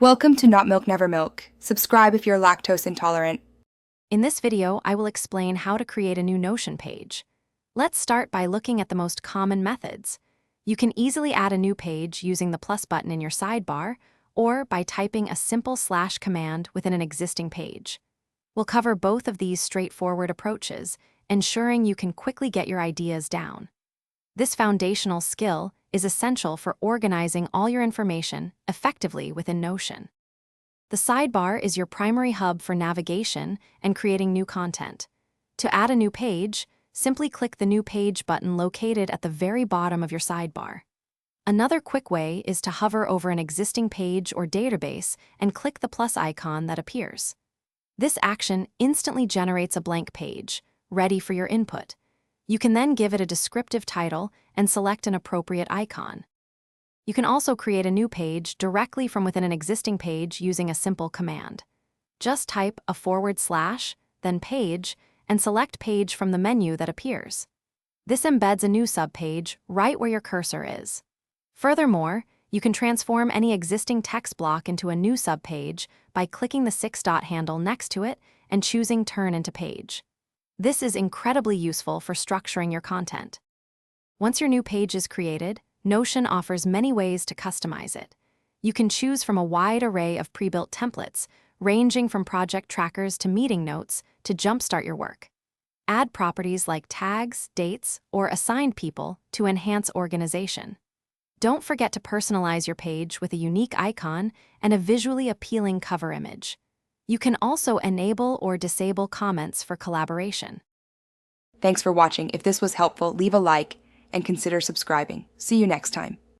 Welcome to Not Milk Never Milk. Subscribe if you're lactose intolerant. In this video, I will explain how to create a new Notion page. Let's start by looking at the most common methods. You can easily add a new page using the plus button in your sidebar or by typing a simple / command within an existing page. We'll cover both of these straightforward approaches, ensuring you can quickly get your ideas down. This foundational skill is essential for organizing all your information effectively within Notion. The sidebar is your primary hub for navigation and creating new content. To add a new page, simply click the New Page button located at the very bottom of your sidebar. Another quick way is to hover over an existing page or database and click the plus icon that appears. This action instantly generates a blank page, ready for your input. You can then give it a descriptive title and select an appropriate icon. You can also create a new page directly from within an existing page using a simple command. Just type a /, then page, and select page from the menu that appears. This embeds a new subpage right where your cursor is. Furthermore, you can transform any existing text block into a new subpage by clicking the 6-dot handle next to it and choosing Turn into Page. This is incredibly useful for structuring your content. Once your new page is created, Notion offers many ways to customize it. You can choose from a wide array of pre-built templates, ranging from project trackers to meeting notes to jumpstart your work. Add properties like tags, dates, or assigned people to enhance organization. Don't forget to personalize your page with a unique icon and a visually appealing cover image. You can also enable or disable comments for collaboration. Thanks for watching. If this was helpful, leave a like and consider subscribing. See you next time.